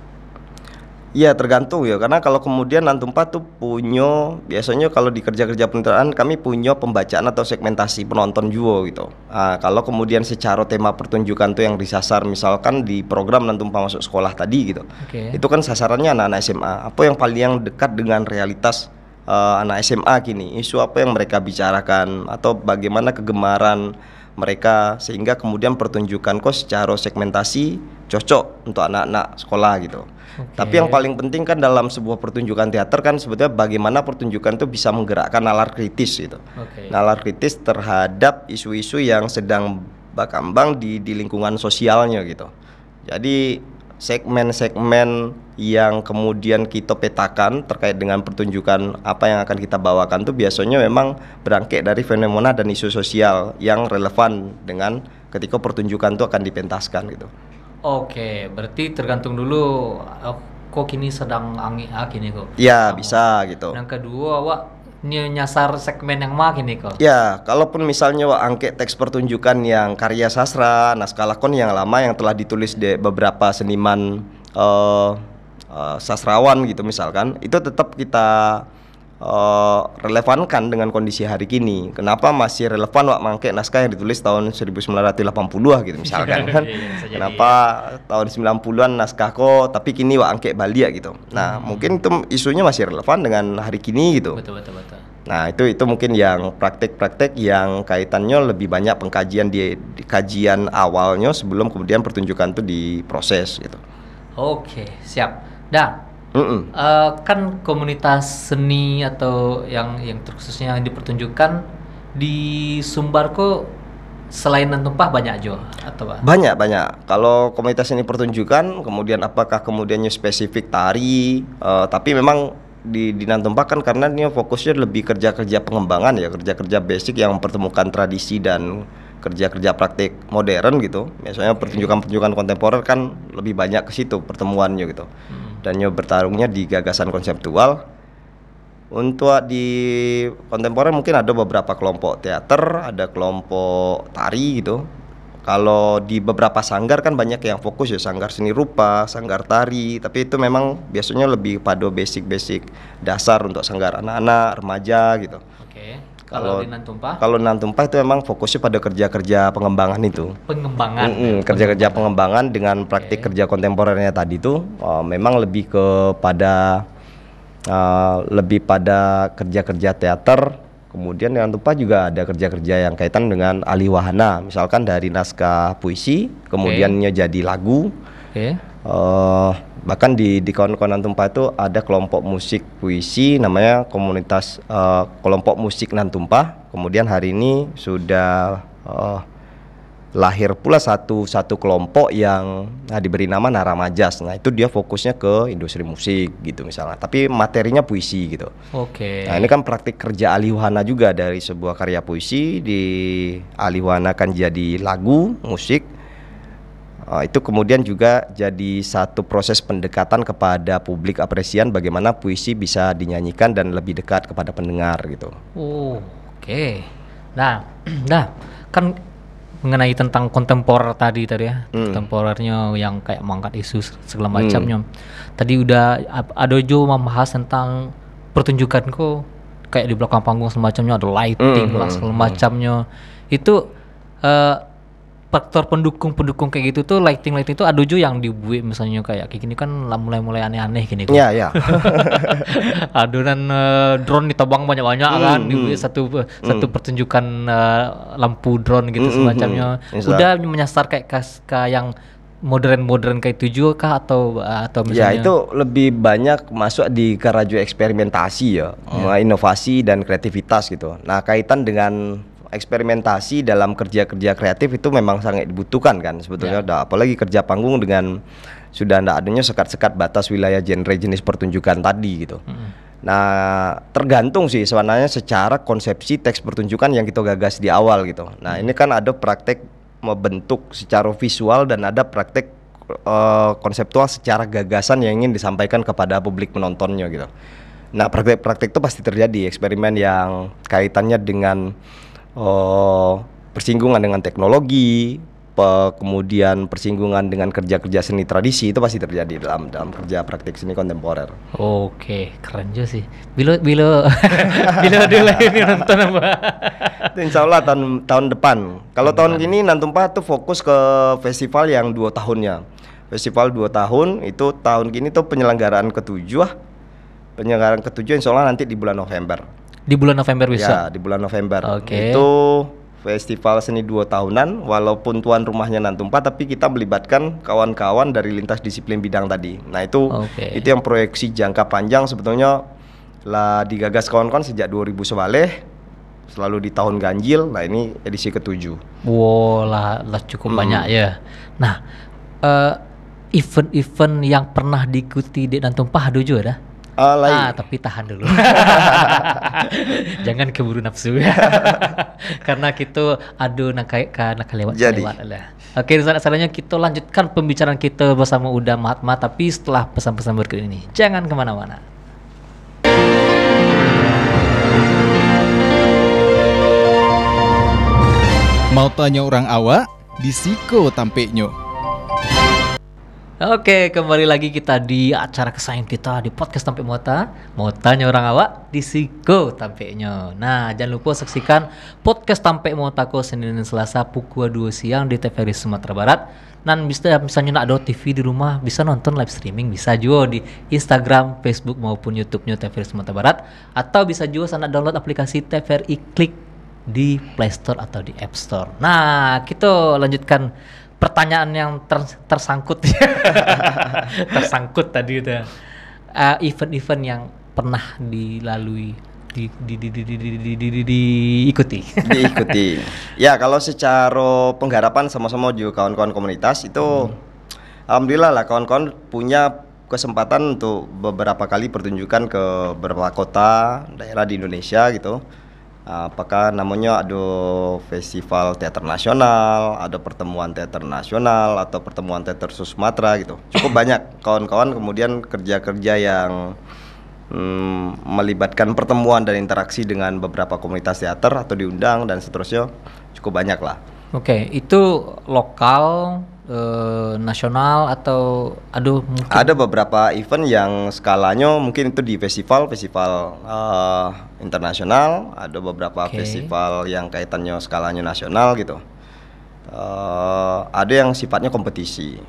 Iya, tergantung ya, karena kalau kemudian Nantumpah tuh punya, biasanya kalau di kerja-kerja penulisan kami punya pembacaan atau segmentasi penonton juga gitu. Nah, kalau kemudian secara tema pertunjukan tuh yang disasar misalkan di program Nantumpah Masuk Sekolah tadi gitu, itu kan sasarannya anak-anak SMA. Apa yang paling dekat dengan realitas anak SMA kini, isu apa yang mereka bicarakan atau bagaimana kegemaran mereka, sehingga kemudian pertunjukan kok secara segmentasi cocok untuk anak-anak sekolah gitu. Tapi yang paling penting kan dalam sebuah pertunjukan teater kan sebetulnya bagaimana pertunjukan itu bisa menggerakkan nalar kritis gitu. Nalar kritis terhadap isu-isu yang sedang berkembang di lingkungan sosialnya gitu. Jadi segmen-segmen yang kemudian kita petakan terkait dengan pertunjukan apa yang akan kita bawakan tuh biasanya memang berangkat dari fenomena dan isu sosial yang relevan dengan ketika pertunjukan itu akan dipentaskan gitu. Oke, berarti tergantung dulu kok kini sedang kini kok. Ya, bisa gitu. Yang kedua, awak nyasar segmen yang mana kini kok? Ya, kalaupun misalnya wak angket teks pertunjukan yang karya sastra, naskah lakon yang lama yang telah ditulis di beberapa seniman sastrawan gitu misalkan, itu tetap kita relevankan dengan kondisi hari kini. Kenapa masih relevan wak mangke naskah yang ditulis tahun 1980-an gitu misalkan kan. Kenapa tahun 90-an naskah kok tapi kini wak angke Bali gitu. Nah, mungkin itu isunya masih relevan dengan hari kini gitu. Betul. Nah, itu mungkin yang praktek-praktek yang kaitannya lebih banyak pengkajian di kajian awalnya sebelum kemudian pertunjukan itu diproses gitu. Oke, siap. Dah. Kan komunitas seni atau yang terkhususnya yang dipertunjukkan di Sumbar kok selain Nantumpah banyak jo atau apa? Banyak. Kalau komunitas seni pertunjukan, kemudian apakah kemudiannya spesifik tari, tapi memang di Nantumpah kan karena ini fokusnya lebih kerja-kerja pengembangan ya, kerja-kerja basic yang mempertemukan tradisi dan kerja-kerja praktik modern gitu. Biasanya pertunjukan-pertunjukan kontemporer kan lebih banyak ke situ pertemuannya gitu. Dan bertarungnya di gagasan konseptual. Untuk di kontemporer mungkin ada beberapa kelompok teater, ada kelompok tari gitu. Kalau di beberapa sanggar kan banyak yang fokus ya, sanggar seni rupa, sanggar tari, tapi itu memang biasanya lebih pada basic-basic dasar untuk sanggar anak-anak, remaja gitu. Oke. Kalau di Nantumpah? Kalau Nantumpah itu memang fokusnya pada kerja-kerja pengembangan itu. Kerja-kerja pengembangan dengan praktik kerja kontemporernya tadi itu memang lebih kepada lebih pada kerja-kerja teater. Kemudian di Nantumpah juga ada kerja-kerja yang kaitan dengan alih wahana, misalkan dari naskah puisi, kemudiannya jadi lagu. Bahkan di kawan-kawan Nantumpa itu ada kelompok musik puisi namanya komunitas kelompok musik Nantumpa. Kemudian hari ini sudah lahir pula satu kelompok yang diberi nama Naramajas. Nah itu dia fokusnya ke industri musik gitu misalnya, tapi materinya puisi gitu. Oke. Nah ini kan praktik kerja alihwana juga, dari sebuah karya puisi dialihwanakan jadi lagu musik. Itu kemudian juga jadi satu proses pendekatan kepada publik apresian bagaimana puisi bisa dinyanyikan dan lebih dekat kepada pendengar gitu. Oke. Nah kan mengenai tentang kontemporer tadi ya, kontemporernya yang kayak mengangkat isu segala macamnya. Tadi udah ada juga membahas tentang pertunjukan kok kayak di belakang panggung semacamnya ada lighting lah segala macamnya. Itu faktor pendukung kayak gitu tuh, lighting itu ada juga yang dibuat misalnya kayak gini kan mulai aneh-aneh gini. Iya. Adonan drone ditebang banyak-banyak kan, dibuat satu pertunjukan lampu drone gitu semacamnya. Udah menyasar kayak yang modern kayak itu juga kah atau misalnya? Ya itu lebih banyak masuk di karajo eksperimentasi ya, inovasi dan kreativitas gitu. Nah kaitan dengan eksperimentasi dalam kerja-kerja kreatif itu memang sangat dibutuhkan kan sebetulnya. Apalagi kerja panggung dengan sudah tidak adanya sekat-sekat batas wilayah genre jenis pertunjukan tadi gitu. Nah tergantung sih sebenarnya secara konsepsi teks pertunjukan yang kita gagas di awal gitu. Nah ini kan ada praktek membentuk secara visual dan ada praktek konseptual secara gagasan yang ingin disampaikan kepada publik penontonnya gitu. Nah praktek-praktek itu pasti terjadi, eksperimen yang kaitannya dengan persinggungan dengan teknologi, kemudian persinggungan dengan kerja-kerja seni tradisi itu pasti terjadi dalam kerja praktik seni kontemporer. Oke, keren juga sih. Bila ada lagi nonton apa? Insya Allah tahun depan. Kalau tahun ini Nantumpa tuh fokus ke festival yang 2 tahunnya. Festival 2 tahun itu tahun gini tuh penyelenggaraan ketujuh insya Allah nanti di bulan November. Di bulan November bisa? Ya, di bulan November. Oke. Itu festival seni 2 tahunan, walaupun tuan rumahnya Nantumpa, tapi kita melibatkan kawan-kawan dari lintas disiplin bidang tadi. Nah itu yang proyeksi jangka panjang sebetulnya lah digagas kawan-kawan sejak 2000 selalu di tahun ganjil. Nah ini edisi ke-7. Wow, lah cukup banyak ya. Nah, event-event yang pernah diikuti di Nantumpa ada juga dah? Tapi tahan dulu. Jangan keburu nafsu ya. Karena kita lewat lah. Oke, selanjutnya kita lanjutkan pembicaraan kita bersama Uda Mahatma, tapi setelah pesan-pesan berikut ini. Jangan kemana-mana. Mau tanya orang awak, di Siko tampeknya. Oke, kembali lagi kita di acara kesayangan kita di podcast Tampek Mota. Mau tanya orang awak di Siko tampeknya. Nah, jangan lupa saksikan podcast Tampek Mota ko Senin dan Selasa pukul 2 siang di TVRI Sumatera Barat. Dan misalnya nak ada TV di rumah, bisa nonton live streaming, bisa juga di Instagram, Facebook maupun YouTube-nya TVRI Sumatera Barat, atau bisa juga sana download aplikasi TVRI Klik di Play Store atau di App Store. Nah, kita lanjutkan pertanyaan yang tersangkut tersangkut tadi udah event-event yang pernah dilalui diikuti. Ya kalau secara penggarapan sama-sama juga kawan-kawan komunitas itu alhamdulillah lah kawan-kawan punya kesempatan untuk beberapa kali pertunjukan ke beberapa kota daerah di Indonesia gitu. Apakah namanya ada festival teater nasional, ada pertemuan teater nasional atau pertemuan teater Sumatera gitu. Cukup banyak kawan-kawan kemudian kerja-kerja yang melibatkan pertemuan dan interaksi dengan beberapa komunitas teater atau diundang dan seterusnya cukup banyak lah. Oke, itu lokal, nasional atau mungkin? Ada beberapa event yang skalanya mungkin itu di festival internasional, ada beberapa festival yang kaitannya skalanya nasional gitu. Ada yang sifatnya kompetisi.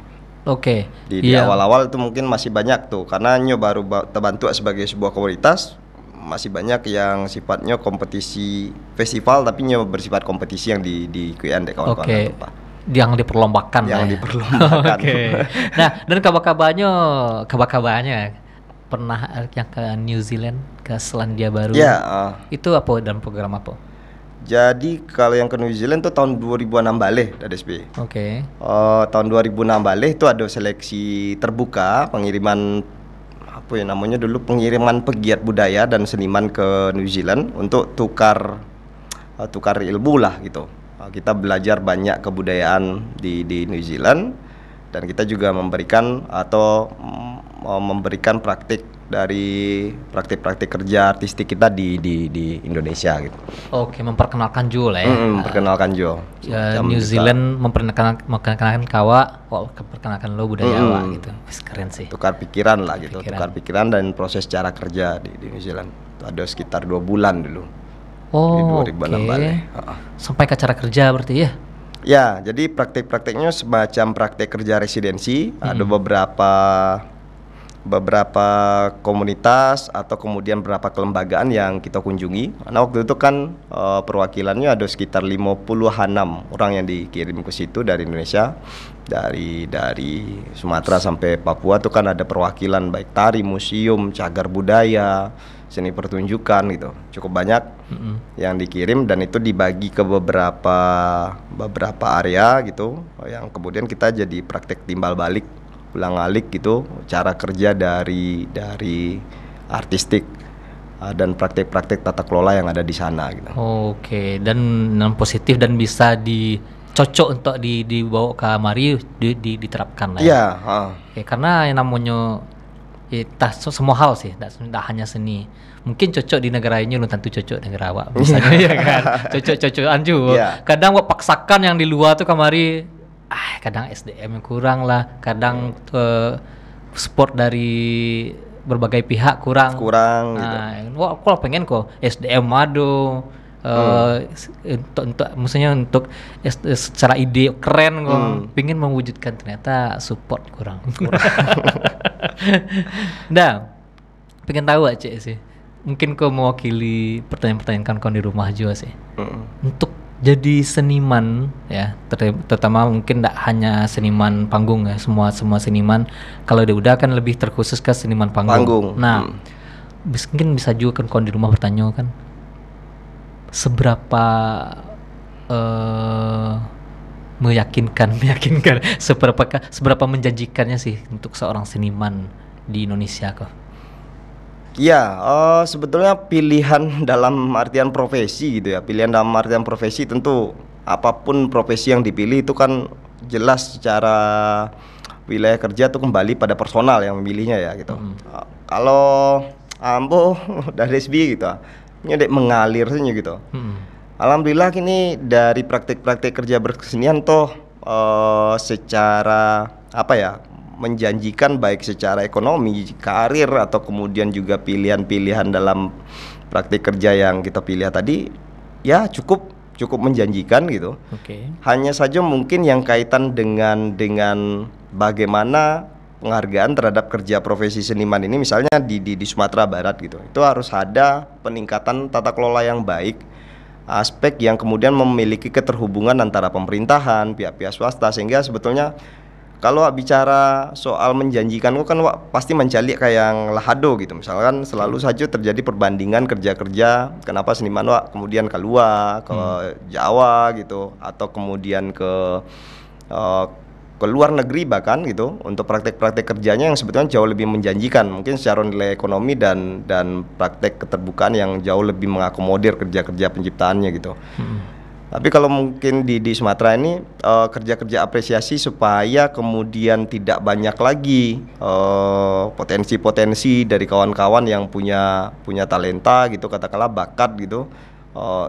Di awal-awal itu mungkin masih banyak tuh karena nyo baru terbentuk sebagai sebuah komunitas, masih banyak yang sifatnya kompetisi festival tapi nyo bersifat kompetisi yang di kawan-kawan. yang diperlombakan yang lah ya. diperlombakan. Oke. Nah, dan kabar-kabarnya pernah yang ke New Zealand, ke Selandia Baru. Ya, Itu apa dan program apa? jadi kalau yang ke New Zealand tuh tahun 2006 balik dari SB. Oke. Tahun 2006 balik itu ada seleksi terbuka pengiriman apa ya namanya dulu, pengiriman pegiat budaya dan seniman ke New Zealand untuk tukar ilmu lah gitu. Kita belajar banyak kebudayaan di New Zealand, dan kita juga memberikan praktik dari praktik kerja artistik kita di Indonesia gitu. Oke, memperkenalkan Jo lah ya. Memperkenalkan Jo. New Zealand memperkenalkan kawa, memperkenalkan lo budaya awak gitu. Keren sih. Tukar pikiran lah gitu, tukar pikiran dan proses cara kerja di New Zealand. Itu ada sekitar 2 bulan dulu. Di 2006 balik. Sampai ke cara kerja berarti ya? Ya, jadi praktik-praktiknya semacam praktik kerja residensi. Ada beberapa komunitas atau kemudian beberapa kelembagaan yang kita kunjungi. Karena waktu itu kan perwakilannya ada sekitar 56 orang yang dikirim ke situ dari Indonesia. Dari Sumatera sampai Papua tuh kan ada perwakilan baik tari, museum, cagar budaya, seni pertunjukan gitu. Cukup banyak yang dikirim, dan itu dibagi ke beberapa area gitu, yang kemudian kita jadi praktek timbal balik, ulang alik gitu, cara kerja dari artistik dan praktek-praktek tata kelola yang ada di sana gitu. Oke, dan yang positif dan bisa dicocok untuk dibawa ke mari diterapkan lah ya. Iya, Oke, karena yang namanya semua hal sih, tidak hanya seni. Mungkin cocok di negara ini, belum tentu cocok di negara awak. Misalnya ya kan, cocok-cocokan juga. Iya. Kadang awak paksakan yang di luar tuh kamari, kadang SDM yang kurang lah, kadang support dari berbagai pihak kurang gitu. Wah, aku pengen kok SDM mado untuk secara ide keren kok, pengen mewujudkan, ternyata support kurang. Nah, pengen tahu aja sih, mungkin kau mewakili pertanyaan-pertanyaan kau di rumah juga sih. Untuk jadi seniman ya, terutama mungkin tidak hanya seniman panggung ya, semua seniman kalau udah kan lebih terkhusus ke seniman panggung. Nah, mungkin bisa juga kan kau di rumah bertanya kan, seberapa meyakinkan seberapa menjanjikannya sih untuk seorang seniman di Indonesia kok? Iya, sebetulnya pilihan dalam artian profesi gitu ya. Pilihan dalam artian profesi tentu apapun profesi yang dipilih itu kan jelas secara wilayah kerja itu kembali pada personal yang memilihnya ya gitu. Kalau ambo dari SB gitu, nyedek mengalir saja gitu. Alhamdulillah kini dari praktik-praktik kerja berkesenian toh secara menjanjikan, baik secara ekonomi, karir, atau kemudian juga pilihan-pilihan dalam praktik kerja yang kita pilih tadi, ya cukup menjanjikan gitu. Hanya saja mungkin yang kaitan dengan bagaimana penghargaan terhadap kerja profesi seniman ini, misalnya di Sumatera Barat gitu, itu harus ada peningkatan tata kelola yang baik, aspek yang kemudian memiliki keterhubungan antara pemerintahan, pihak-pihak swasta, sehingga sebetulnya kalau bicara soal menjanjikan kan pasti mencari kayak yang lahado gitu. Misalkan selalu saja terjadi perbandingan kerja-kerja, kenapa seniman kemudian keluar ke Jawa gitu, atau kemudian ke luar negeri bahkan gitu, untuk praktek-praktek kerjanya yang sebetulnya jauh lebih menjanjikan, mungkin secara nilai ekonomi dan praktek keterbukaan yang jauh lebih mengakomodir kerja-kerja penciptaannya gitu. Tapi kalau mungkin di Sumatera ini kerja-kerja apresiasi supaya kemudian tidak banyak lagi potensi-potensi dari kawan-kawan yang punya talenta gitu, katakanlah bakat gitu,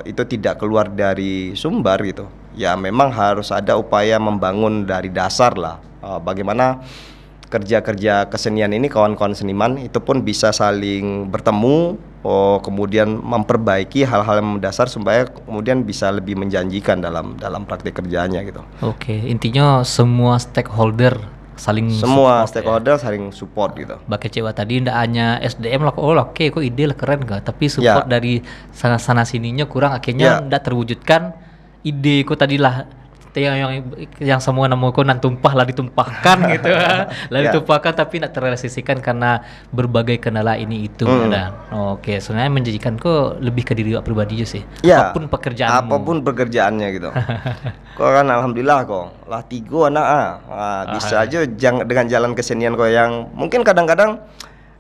itu tidak keluar dari sumber gitu. Ya memang harus ada upaya membangun dari dasar lah, bagaimana kerja-kerja kesenian ini, kawan-kawan seniman itu pun bisa saling bertemu, kemudian memperbaiki hal-hal yang mendasar supaya kemudian bisa lebih menjanjikan dalam praktik kerjanya gitu. Oke, intinya semua stakeholder saling saling support gitu. Bakai cewek tadi ndak hanya SDM lah, oke kok ide lah keren gak, tapi support dari sana sininya kurang, akhirnya ndak terwujudkan ide kok tadi lah yang semua namaku nan tumpah lah ditumpahkan gitu lah ditumpahkan tapi nak terrealisasikan karena berbagai kendala ini itu dan oke sebenarnya menjanjikan kok lebih ke diri awak pribadi aja sih apapun pekerjaanmu apapun pekerjaannya gitu. Kok kan alhamdulillah kok lah 3 anak bisa aja dengan jalan kesenian kok yang mungkin kadang-kadang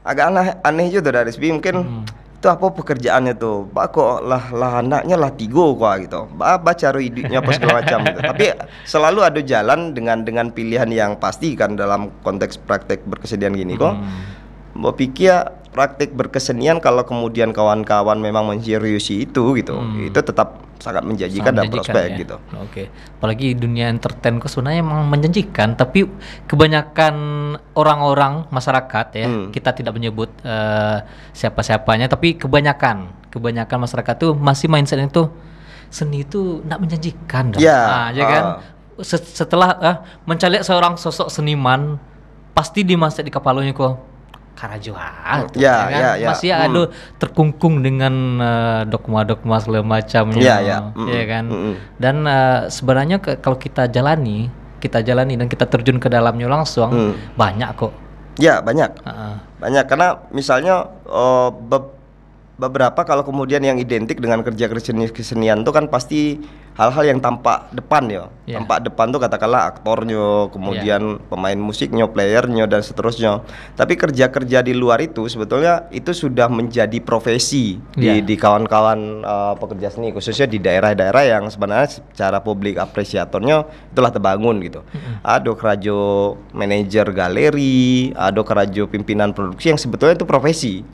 agak aneh juga dari SB mungkin itu apa pekerjaannya tuh kok lah anaknya lah 3 kok gitu baca hidupnya apa segala macam gitu. Tapi selalu ada jalan dengan pilihan yang pasti kan dalam konteks praktek berkesenian gini kok mau pikir praktek berkesenian kalau kemudian kawan-kawan memang menseriusi itu gitu itu tetap sangat menjanjikan dan prospek gitu. Oke. Apalagi dunia entertain kok sebenarnya memang menjanjikan tapi kebanyakan orang-orang masyarakat ya kita tidak menyebut siapa-siapanya tapi kebanyakan masyarakat tuh masih mindset itu seni itu tidak menjanjikan ya kan setelah mencari seorang sosok seniman pasti di mindset di kepalanya kok Karajual masih ada terkungkung dengan dogma-dogma segala macamnya ya kan dan sebenarnya kalau kita jalani dan kita terjun ke dalamnya langsung banyak kok banyak karena misalnya beberapa kalau kemudian yang identik dengan kerja kesenian itu kan pasti hal-hal yang tampak depan tampak depan tuh katakanlah aktornya, kemudian pemain musiknya, playernya dan seterusnya. Tapi kerja-kerja di luar itu sebetulnya itu sudah menjadi profesi di kawan-kawan pekerja seni khususnya di daerah-daerah yang sebenarnya secara publik apresiatornya itulah terbangun gitu. Ada kerajo manajer galeri, ada kerajo pimpinan produksi yang sebetulnya itu profesi.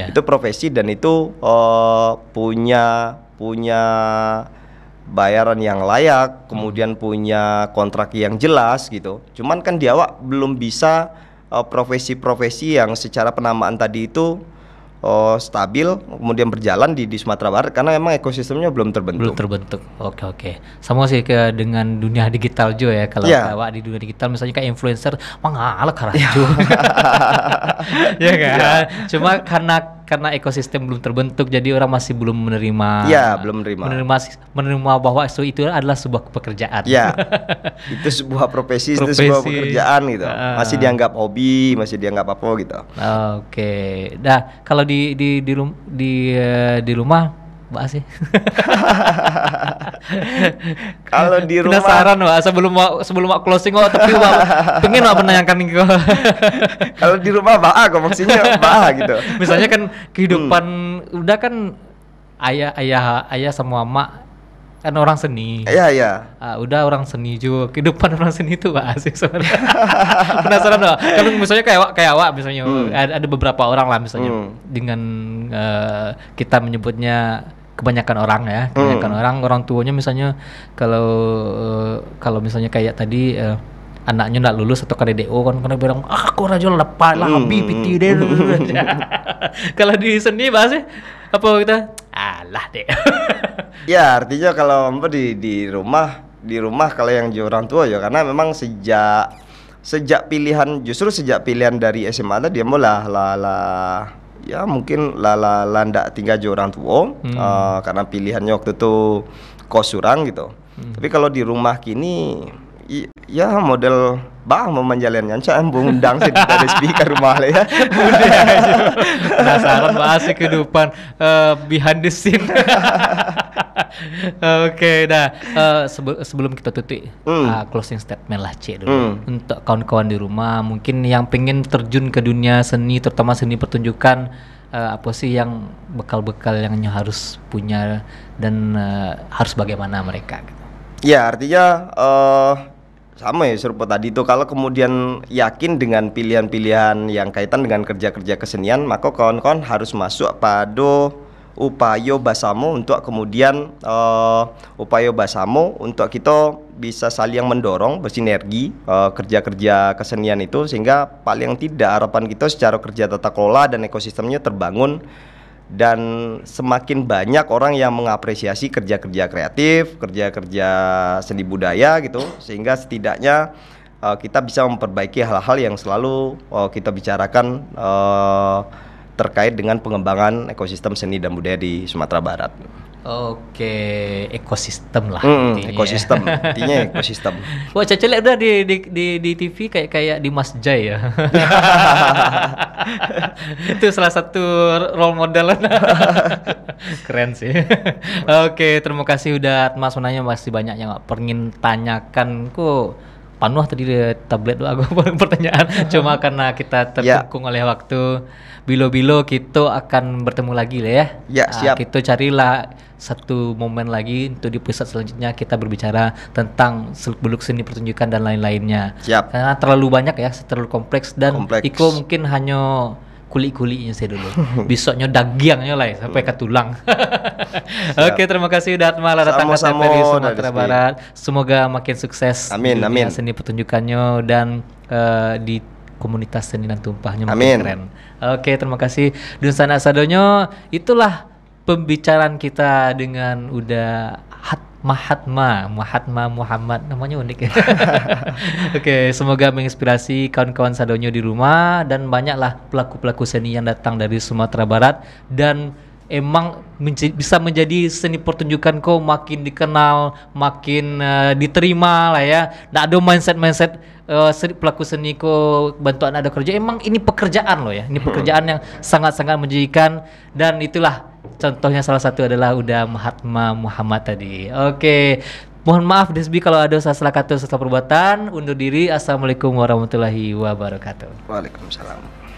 Itu profesi dan itu punya bayaran yang layak, kemudian punya kontrak yang jelas gitu. Cuman kan di awak belum bisa profesi-profesi yang secara penamaan tadi itu stabil kemudian berjalan di Sumatera Barat karena memang ekosistemnya belum terbentuk. Oke. Sama sih dengan dunia digital juga ya kalau awak di dunia digital misalnya kayak influencer mengalah karajo. Ya kan. Cuma karena ekosistem belum terbentuk jadi orang masih belum menerima bahwa itu adalah sebuah pekerjaan. Itu sebuah profesi, itu sebuah pekerjaan gitu. Masih dianggap hobi, masih dianggap apa gitu. Oke. Nah, kalau di rumah Mbak sih. Kalau di rumah penasaran Mbak sebelum closing tapi Mbak pengen menanyakan nih kok. Kalau di rumah Mbak maksudnya Mbak gitu. Misalnya kan kehidupan udah kan ayah sama mama kan orang seni. Udah orang seni juga. Kehidupan orang seni itu Mbak asik sebenarnya. Penasaran Mbak. Kalau misalnya kayak awak misalnya ada beberapa orang lah misalnya dengan kita menyebutnya kebanyakan orang tuanya misalnya kalau misalnya kayak tadi anaknya nggak lulus atau KDDO kan karena bilang aku rajol lepas lah habis piti deh. Kalau di seni bahasnya apa kita alah deh. Ya artinya kalau di rumah kalau yang orang tua ya karena memang sejak pilihan dari SMA tadi dia mulai ya mungkin ndak tinggal orang tua karena pilihannya waktu itu kosurang gitu. Tapi kalau di rumah kini ya model mau menjalannya undang sih dari speaker rumah lah ya. Penasaran bahas kehidupan behind the scene. Oke, sebelum kita tutup closing statement lah Cik dulu untuk kawan-kawan di rumah mungkin yang pengen terjun ke dunia seni terutama seni pertunjukan apa sih yang bekal-bekal yang harus punya dan harus bagaimana mereka gitu. Ya artinya sama ya serupa tadi itu kalau kemudian yakin dengan pilihan-pilihan yang kaitan dengan kerja-kerja kesenian maka kawan-kawan harus masuk pada upaya bersama untuk kemudian untuk kita bisa saling mendorong bersinergi kerja-kerja kesenian itu sehingga paling tidak harapan kita secara kerja tata kelola dan ekosistemnya terbangun dan semakin banyak orang yang mengapresiasi kerja-kerja kreatif, kerja-kerja seni budaya gitu sehingga setidaknya kita bisa memperbaiki hal-hal yang selalu kita bicarakan terkait dengan pengembangan ekosistem seni dan budaya di Sumatera Barat. Oke, ekosistem lah intinya. Ekosistem, intinya ekosistem. Wah, Caca lihat udah di TV kayak di Mas Jai ya. Itu salah satu role model. Keren sih. Oke, terima kasih udah Mas Menanya, masih banyak yang pengen tanyakan kok. Panuh tadi tablet doa aku pertanyaan. Cuma karena kita terkungkung oleh waktu. Bilo-bilo kita akan bertemu lagi lah ya. Ya, siap. Kita carilah satu momen lagi untuk di episode selanjutnya kita berbicara tentang seluk-beluk seni pertunjukan dan lain-lainnya. Siap. Karena terlalu banyak ya, terlalu kompleks dan Kompleks. Iko mungkin hanya kulit-kulitnya saya dulu. Besoknya dagingnya lah sampai ke tulang. Oke, terima kasih udah malah datang ke Sama-sama, TVRI Sumatera Rizky. Barat. Semoga makin sukses Amin, di dunia amin. seni pertunjukannya dan di komunitas seni dan tumpahnya makin Amin. keren. Oke, terima kasih Dunsana Sadonyo. Itulah pembicaraan kita dengan udah Mahatma Muhammad, namanya unik ya. Oke, semoga menginspirasi kawan-kawan Sadonyo di rumah dan banyaklah pelaku-pelaku seni yang datang dari Sumatera Barat dan emang bisa menjadi seni pertunjukan kok makin dikenal, makin diterima lah ya. Nggak ada mindset pelaku seni kok bantuan ada kerja. Emang ini pekerjaan loh ya. Ini pekerjaan yang sangat-sangat menjijikan dan itulah contohnya salah satu adalah udah Mahatma Muhammad tadi. Oke. Mohon maaf Desbi kalau ada salah kata, salah perbuatan. Undur diri. Assalamualaikum warahmatullahi wabarakatuh. Waalaikumsalam.